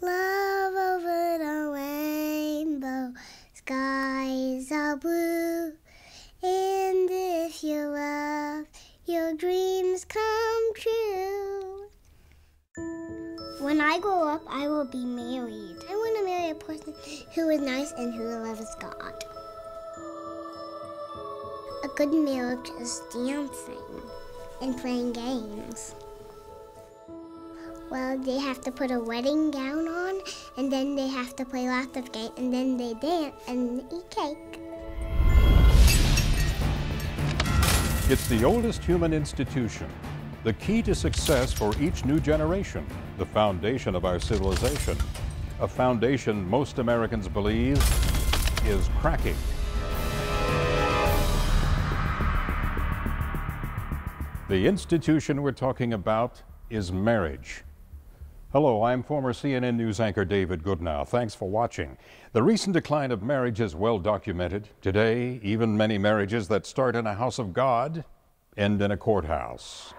Love over the rainbow, skies are blue. And if you love, your dreams come true. When I grow up, I will be married. I want to marry a person who is nice and who loves God. A good marriage is dancing and playing games. Well, they have to put a wedding gown on, and then they have to play lots of games, and then they dance and eat cake. It's the oldest human institution, the key to success for each new generation, the foundation of our civilization, a foundation most Americans believe is cracking. The institution we're talking about is marriage. Hello, I'm former CNN News anchor David Goodnow. Thanks for watching. The recent decline of marriage is well documented. Today, even many marriages that start in a house of God end in a courthouse.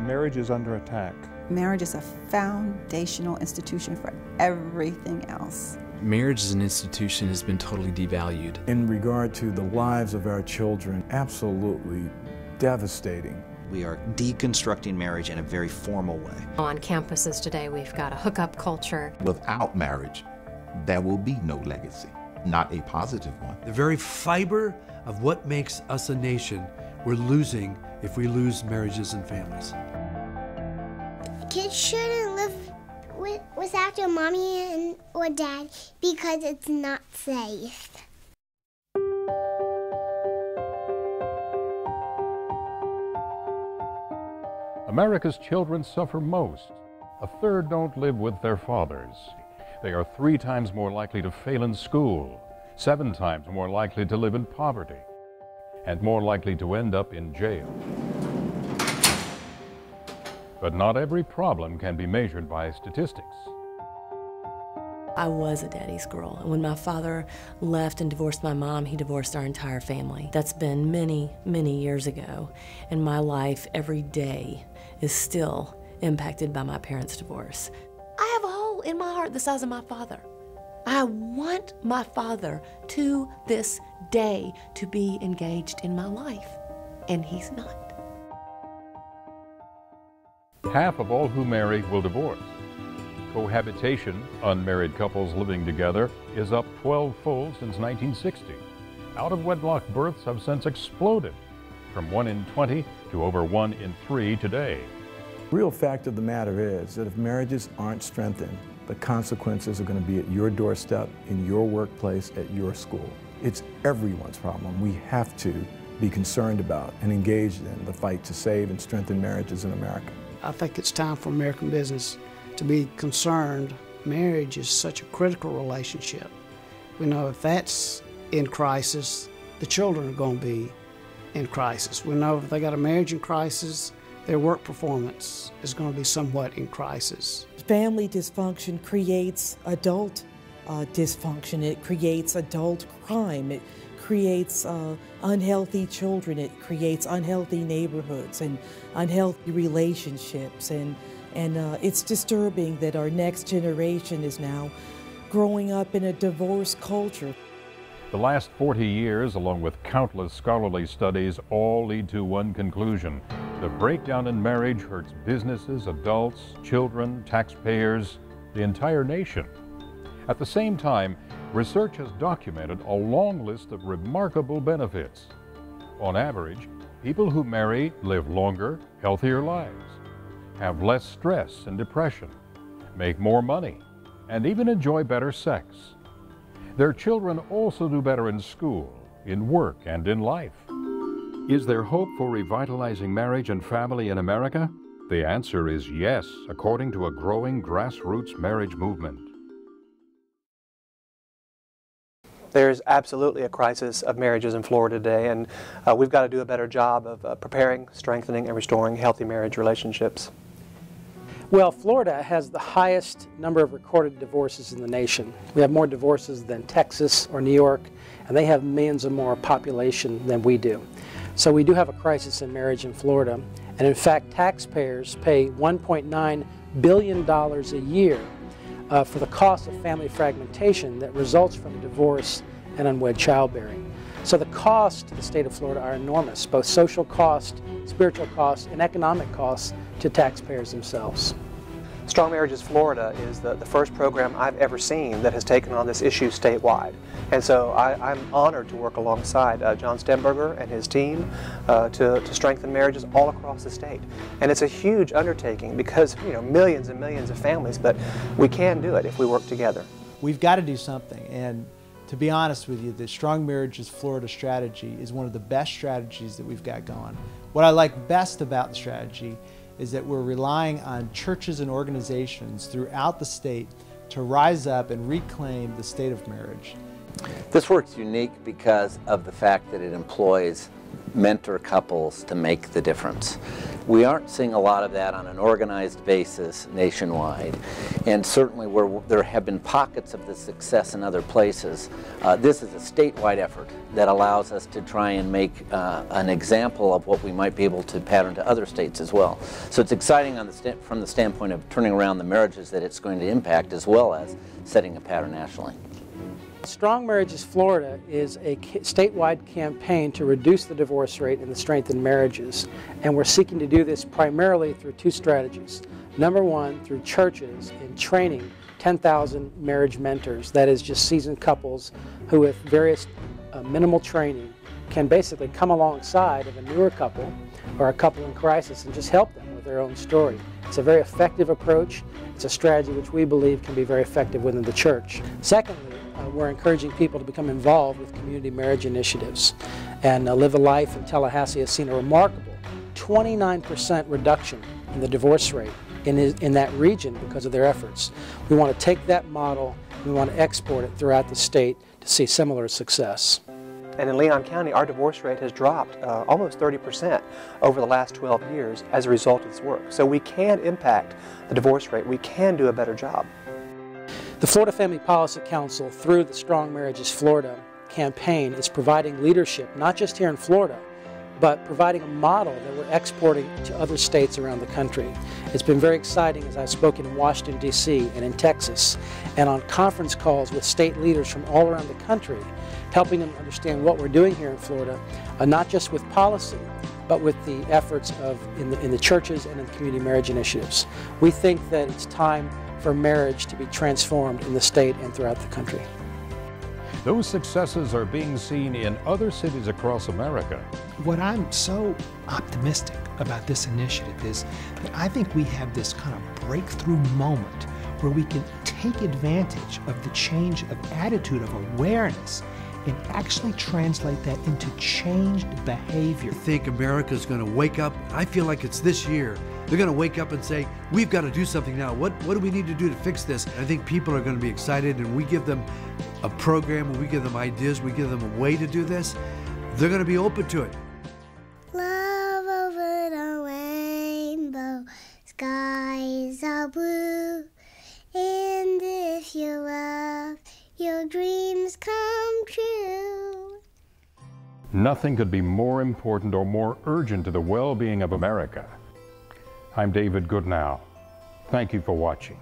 Marriage is under attack. Marriage is a foundational institution for everything else. Marriage as an institution has been totally devalued. In regard to the lives of our children, absolutely devastating. We are deconstructing marriage in a very formal way. On campuses today, we've got a hookup culture. Without marriage, there will be no legacy, not a positive one. The very fiber of what makes us a nation, we're losing if we lose marriages and families. Kids shouldn't live without their mommy or dad because it's not safe. America's children suffer most. A third don't live with their fathers. They are 3 times more likely to fail in school, 7 times more likely to live in poverty, and more likely to end up in jail. But not every problem can be measured by statistics. I was a daddy's girl, and when my father left and divorced my mom, he divorced our entire family. That's been many, many years ago, and my life every day is still impacted by my parents' divorce. I have a hole in my heart the size of my father. I want my father to this day to be engaged in my life, and he's not. Half of all who marry will divorce. Cohabitation, unmarried couples living together, is up 12-fold since 1960. Out-of-wedlock births have since exploded, from 1 in 20 to over 1 in 3 today. The real fact of the matter is that if marriages aren't strengthened, the consequences are going to be at your doorstep, in your workplace, at your school. It's everyone's problem. We have to be concerned about and engaged in the fight to save and strengthen marriages in America. I think it's time for American business to be concerned. Marriage is such a critical relationship. We know if that's in crisis, the children are going to be in crisis. We know if they got a marriage in crisis, their work performance is going to be somewhat in crisis. Family dysfunction creates adult dysfunction. It creates adult crime. It creates unhealthy children. It creates unhealthy neighborhoods and unhealthy relationships. And it's disturbing that our next generation is now growing up in a divorce culture. The last 40 years, along with countless scholarly studies, all lead to one conclusion. The breakdown in marriage hurts businesses, adults, children, taxpayers, the entire nation. At the same time, research has documented a long list of remarkable benefits. On average, people who marry live longer, healthier lives, have less stress and depression, make more money, and even enjoy better sex. Their children also do better in school, in work, and in life. Is there hope for revitalizing marriage and family in America? The answer is yes, according to a growing grassroots marriage movement. There's absolutely a crisis of marriages in Florida today, and we've got to do a better job of preparing, strengthening, and restoring healthy marriage relationships. Well, Florida has the highest number of recorded divorces in the nation. We have more divorces than Texas or New York, and they have millions of more population than we do. So we do have a crisis in marriage in Florida, And in fact, taxpayers pay $1.9 billion a year for the cost of family fragmentation that results from divorce and unwed childbearing. So the costs to the state of Florida are enormous, both social costs, spiritual costs, and economic costs to taxpayers themselves. Strong Marriages Florida is the first program I've ever seen that has taken on this issue statewide. And so I'm honored to work alongside John Stemberger and his team to strengthen marriages all across the state. And it's a huge undertaking because, you know, millions and millions of families, but we can do it if we work together. We've got to do something, and to be honest with you, the Strong Marriages Florida strategy is one of the best strategies that we've got going. What I like best about the strategy is that we're relying on churches and organizations throughout the state to rise up and reclaim the state of marriage. This work's unique because of the fact that it employs mentor couples to make the difference. We aren't seeing a lot of that on an organized basis nationwide, and certainly where there have been pockets of the success in other places, this is a statewide effort that allows us to try and make an example of what we might be able to pattern to other states as well. So it's exciting on from the standpoint of turning around the marriages that it's going to impact, as well as setting a pattern nationally. Strong Marriages Florida is a statewide campaign to reduce the divorce rate and to strengthen marriages. And we're seeking to do this primarily through two strategies. Number one, through churches in training 10,000 marriage mentors, that is just seasoned couples who with various minimal training can basically come alongside of a newer couple or a couple in crisis and just help them with their own story. It's a very effective approach. It's a strategy which we believe can be very effective within the church. Secondly, we're encouraging people to become involved with community marriage initiatives. And Live a Life in Tallahassee has seen a remarkable 29% reduction in the divorce rate in that region because of their efforts. We want to take that model, we want to export it throughout the state to see similar success. And in Leon County, our divorce rate has dropped almost 30% over the last 12 years as a result of this work. So we can impact the divorce rate. We can do a better job. The Florida Family Policy Council, through the Strong Marriages Florida campaign, is providing leadership, not just here in Florida, but providing a model that we're exporting to other states around the country. It's been very exciting as I've spoken in Washington, D.C. and in Texas, and on conference calls with state leaders from all around the country, helping them understand what we're doing here in Florida, not just with policy, but with the efforts in the churches and in community marriage initiatives. We think that it's time for marriage to be transformed in the state and throughout the country. Those successes are being seen in other cities across America. What I'm so optimistic about this initiative is that I think we have this kind of breakthrough moment where we can take advantage of the change of attitude, of awareness, and actually translate that into changed behavior. I think America's going to wake up. I feel like it's this year. They're going to wake up and say, we've got to do something now. What do we need to do to fix this? I think people are going to be excited, and we give them a program, we give them ideas, we give them a way to do this. They're going to be open to it. Love over the rainbow, skies are blue. And if you love, your dreams come true. Nothing could be more important or more urgent to the well-being of America. I'm David Goodnow. Thank you for watching.